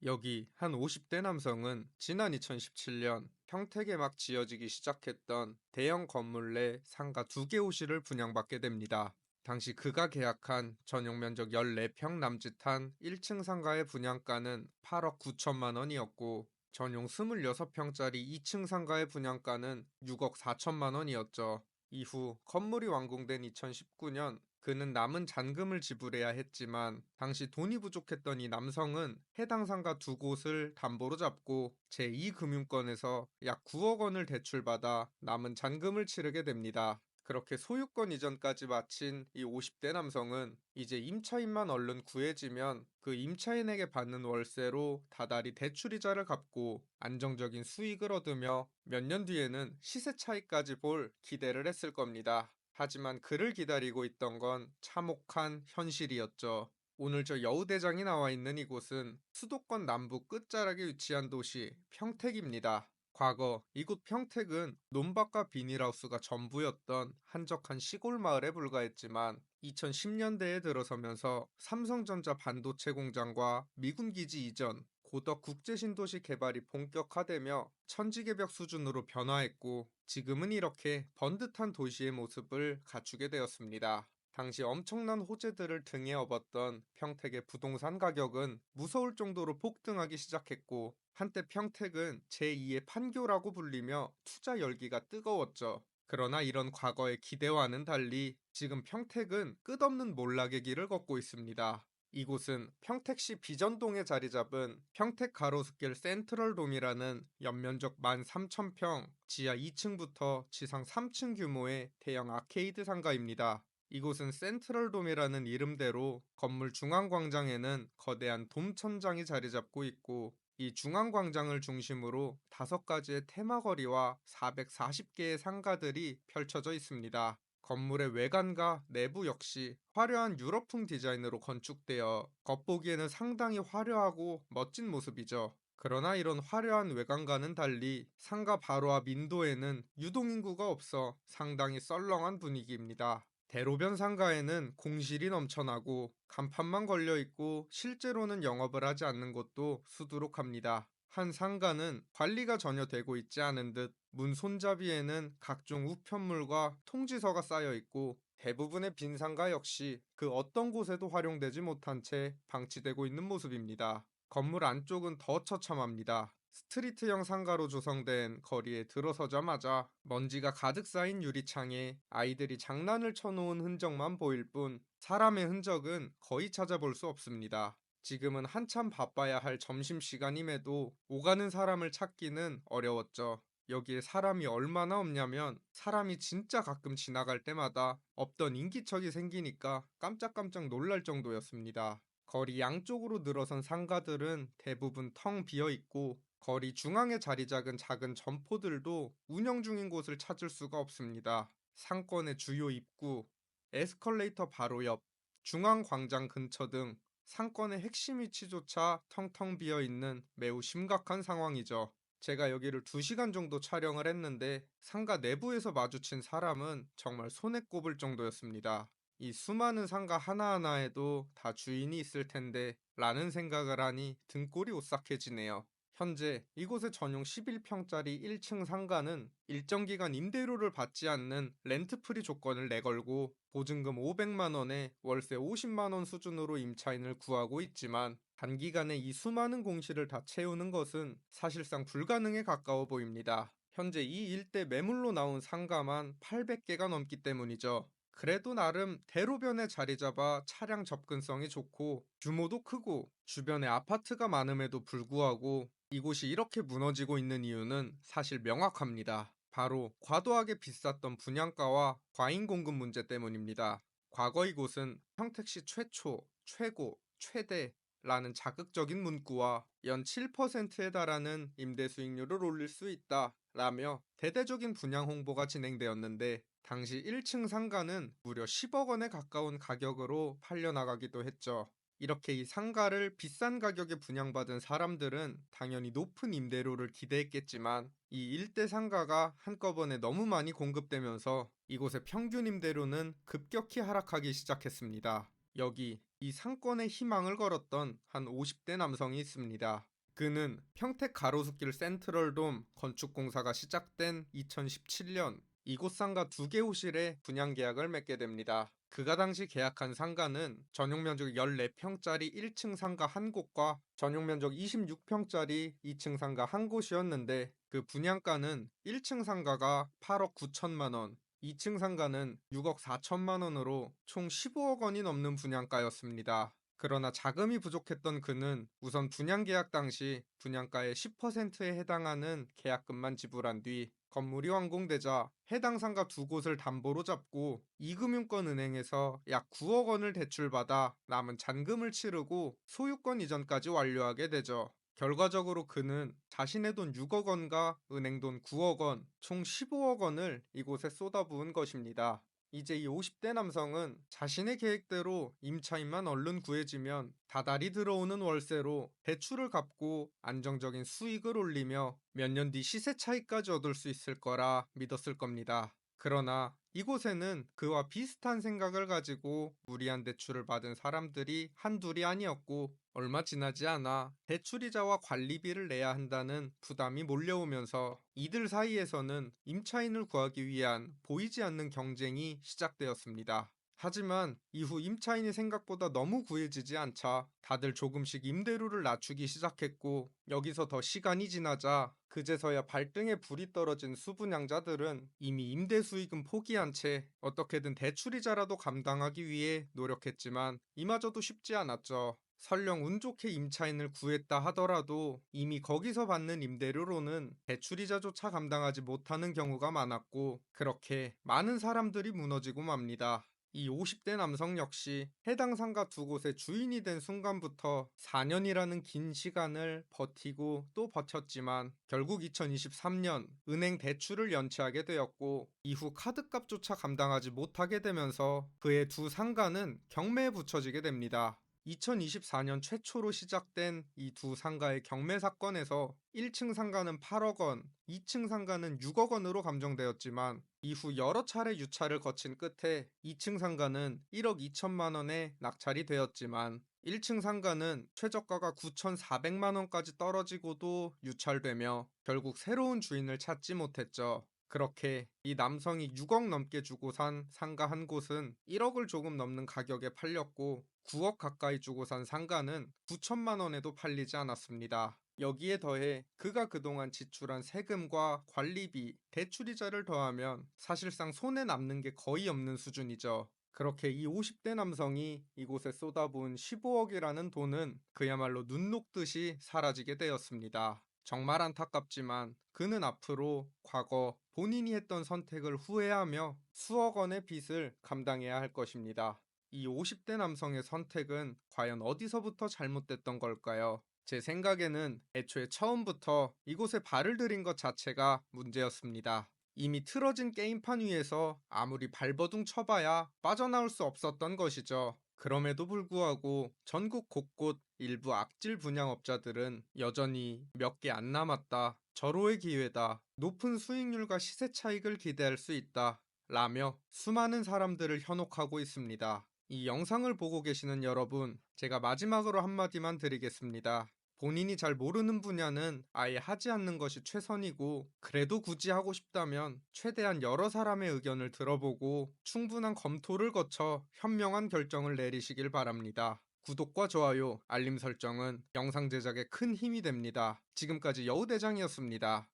여기 한 50대 남성은 지난 2017년 평택에 막 지어지기 시작했던 대형 건물 내 상가 2개 호실을 분양받게 됩니다. 당시 그가 계약한 전용 면적 14평 남짓한 1층 상가의 분양가는 8억 9천만 원이었고 전용 26평짜리 2층 상가의 분양가는 6억 4천만 원이었죠. 이후 건물이 완공된 2019년 그는 남은 잔금을 지불해야 했지만 당시 돈이 부족했던 이 남성은 해당 상가 2곳을 담보로 잡고 제2금융권에서 약 9억 원을 대출받아 남은 잔금을 치르게 됩니다. 그렇게 소유권 이전까지 마친 이 50대 남성은 이제 임차인만 얼른 구해지면 그 임차인에게 받는 월세로 다달이 대출이자를 갚고 안정적인 수익을 얻으며 몇 년 뒤에는 시세 차익까지 볼 기대를 했을 겁니다. 하지만 그를 기다리고 있던 건 참혹한 현실이었죠. 오늘 저 여우대장이 나와 있는 이곳은 수도권 남부 끝자락에 위치한 도시 평택입니다. 과거 이곳 평택은 논밭과 비닐하우스가 전부였던 한적한 시골 마을에 불과했지만 2010년대에 들어서면서 삼성전자 반도체 공장과 미군 기지 이전, 고덕 국제신도시 개발이 본격화되며 천지개벽 수준으로 변화했고 지금은 이렇게 번듯한 도시의 모습을 갖추게 되었습니다. 당시 엄청난 호재들을 등에 업었던 평택의 부동산 가격은 무서울 정도로 폭등하기 시작했고 한때 평택은 제2의 판교라고 불리며 투자 열기가 뜨거웠죠. 그러나 이런 과거의 기대와는 달리 지금 평택은 끝없는 몰락의 길을 걷고 있습니다. 이곳은 평택시 비전동에 자리 잡은 평택 가로수길 센트럴돔이라는 연면적 13,000평, 지하 2층부터 지상 3층 규모의 대형 아케이드 상가입니다. 이곳은 센트럴돔이라는 이름대로 건물 중앙광장에는 거대한 돔 천장이 자리 잡고 있고 이 중앙광장을 중심으로 5가지의 테마거리와 440개의 상가들이 펼쳐져 있습니다. 건물의 외관과 내부 역시 화려한 유럽풍 디자인으로 건축되어 겉보기에는 상당히 화려하고 멋진 모습이죠. 그러나 이런 화려한 외관과는 달리 상가 바로 앞 인도에는 유동인구가 없어 상당히 썰렁한 분위기입니다. 대로변 상가에는 공실이 넘쳐나고 간판만 걸려있고 실제로는 영업을 하지 않는 곳도 수두룩합니다. 한 상가는 관리가 전혀 되고 있지 않은 듯 문 손잡이에는 각종 우편물과 통지서가 쌓여 있고 대부분의 빈 상가 역시 그 어떤 곳에도 활용되지 못한 채 방치되고 있는 모습입니다. 건물 안쪽은 더 처참합니다. 스트리트형 상가로 조성된 거리에 들어서자마자 먼지가 가득 쌓인 유리창에 아이들이 장난을 쳐놓은 흔적만 보일 뿐 사람의 흔적은 거의 찾아볼 수 없습니다. 지금은 한참 바빠야 할 점심시간임에도 오가는 사람을 찾기는 어려웠죠. 여기에 사람이 얼마나 없냐면 사람이 진짜 가끔 지나갈 때마다 없던 인기척이 생기니까 깜짝깜짝 놀랄 정도였습니다. 거리 양쪽으로 늘어선 상가들은 대부분 텅 비어 있고 거리 중앙에 자리 잡은 작은 점포들도 운영 중인 곳을 찾을 수가 없습니다. 상권의 주요 입구, 에스컬레이터 바로 옆, 중앙광장 근처 등 상권의 핵심 위치조차 텅텅 비어 있는 매우 심각한 상황이죠. 제가 여기를 2시간 정도 촬영을 했는데 상가 내부에서 마주친 사람은 정말 손에 꼽을 정도였습니다. 이 수많은 상가 하나하나에도 다 주인이 있을 텐데 라는 생각을 하니 등골이 오싹해지네요. 현재 이곳의 전용 11평짜리 1층 상가는 일정 기간 임대료를 받지 않는 렌트프리 조건을 내걸고 보증금 500만 원에 월세 50만 원 수준으로 임차인을 구하고 있지만 단기간에 이 수많은 공실을 다 채우는 것은 사실상 불가능에 가까워 보입니다. 현재 이 일대 매물로 나온 상가만 800개가 넘기 때문이죠. 그래도 나름 대로변에 자리 잡아 차량 접근성이 좋고 규모도 크고 주변에 아파트가 많음에도 불구하고 이곳이 이렇게 무너지고 있는 이유는 사실 명확합니다. 바로 과도하게 비쌌던 분양가와 과잉 공급 문제 때문입니다. 과거 이곳은 평택시 최초, 최고, 최대라는 자극적인 문구와 연 7%에 달하는 임대 수익률을 올릴 수 있다라며 대대적인 분양 홍보가 진행되었는데 당시 1층 상가는 무려 10억 원에 가까운 가격으로 팔려나가기도 했죠. 이렇게 이 상가를 비싼 가격에 분양받은 사람들은 당연히 높은 임대료를 기대했겠지만 이 일대 상가가 한꺼번에 너무 많이 공급되면서 이곳의 평균 임대료는 급격히 하락하기 시작했습니다. 여기 이 상권에 희망을 걸었던 한 50대 남성이 있습니다. 그는 평택 가로수길 센트럴돔 건축 공사가 시작된 2017년 이곳 상가 2개 호실에 분양 계약을 맺게 됩니다. 그가 당시 계약한 상가는 전용 면적 14평짜리 1층 상가 한 곳과 전용 면적 26평짜리 2층 상가 한 곳이었는데 그 분양가는 1층 상가가 8억 9천만 원, 2층 상가는 6억 4천만 원으로 총 15억 원이 넘는 분양가였습니다. 그러나 자금이 부족했던 그는 우선 분양 계약 당시 분양가의 10%에 해당하는 계약금만 지불한 뒤 건물이 완공되자 해당 상가 2곳을 담보로 잡고 이금융권 은행에서 약 9억 원을 대출받아 남은 잔금을 치르고 소유권 이전까지 완료하게 되죠. 결과적으로 그는 자신의 돈 6억 원과 은행 돈 9억 원, 총 15억 원을 이곳에 쏟아부은 것입니다. 이제 이 50대 남성은 자신의 계획대로 임차인만 얼른 구해지면 다달이 들어오는 월세로 대출을 갚고 안정적인 수익을 올리며 몇 년 뒤 시세 차익까지 얻을 수 있을 거라 믿었을 겁니다. 그러나 이곳에는 그와 비슷한 생각을 가지고 무리한 대출을 받은 사람들이 한둘이 아니었고 얼마 지나지 않아 대출이자와 관리비를 내야 한다는 부담이 몰려오면서 이들 사이에서는 임차인을 구하기 위한 보이지 않는 경쟁이 시작되었습니다. 하지만 이후 임차인이 생각보다 너무 구해지지 않자 다들 조금씩 임대료를 낮추기 시작했고 여기서 더 시간이 지나자 그제서야 발등에 불이 떨어진 수분양자들은 이미 임대 수익은 포기한 채 어떻게든 대출이자라도 감당하기 위해 노력했지만 이마저도 쉽지 않았죠. 설령 운 좋게 임차인을 구했다 하더라도 이미 거기서 받는 임대료로는 대출이자조차 감당하지 못하는 경우가 많았고 그렇게 많은 사람들이 무너지고 맙니다. 이 50대 남성 역시 해당 상가 2곳의 주인이 된 순간부터 4년이라는 긴 시간을 버티고 또 버텼지만 결국 2023년 은행 대출을 연체하게 되었고 이후 카드값조차 감당하지 못하게 되면서 그의 두 상가는 경매에 붙여지게 됩니다. 2024년 최초로 시작된 이 두 상가의 경매 사건에서 1층 상가는 8억 원, 2층 상가는 6억 원으로 감정되었지만 이후 여러 차례 유찰을 거친 끝에 2층 상가는 1억 2천만 원에 낙찰이 되었지만 1층 상가는 최저가가 9,400만 원까지 떨어지고도 유찰되며 결국 새로운 주인을 찾지 못했죠. 그렇게 이 남성이 6억 넘게 주고 산 상가 한 곳은 1억을 조금 넘는 가격에 팔렸고 9억 가까이 주고 산 상가는 9천만 원에도 팔리지 않았습니다. 여기에 더해 그가 그동안 지출한 세금과 관리비, 대출이자를 더하면 사실상 손에 남는 게 거의 없는 수준이죠. 그렇게 이 50대 남성이 이곳에 쏟아부은 15억이라는 돈은 그야말로 눈 녹듯이 사라지게 되었습니다. 정말 안타깝지만 그는 앞으로 과거 본인이 했던 선택을 후회하며 수억 원의 빚을 감당해야 할 것입니다. 이 50대 남성의 선택은 과연 어디서부터 잘못됐던 걸까요? 제 생각에는 애초에 처음부터 이곳에 발을 들인 것 자체가 문제였습니다. 이미 틀어진 게임판 위에서 아무리 발버둥 쳐봐야 빠져나올 수 없었던 것이죠. 그럼에도 불구하고 전국 곳곳 일부 악질 분양업자들은 여전히 몇 개 안 남았다, 절호의 기회다, 높은 수익률과 시세 차익을 기대할 수 있다 라며 수많은 사람들을 현혹하고 있습니다. 이 영상을 보고 계시는 여러분, 제가 마지막으로 한마디만 드리겠습니다. 본인이 잘 모르는 분야는 아예 하지 않는 것이 최선이고, 그래도 굳이 하고 싶다면 최대한 여러 사람의 의견을 들어보고 충분한 검토를 거쳐 현명한 결정을 내리시길 바랍니다. 구독과 좋아요, 알림 설정은 영상 제작에 큰 힘이 됩니다. 지금까지 여우대장이었습니다.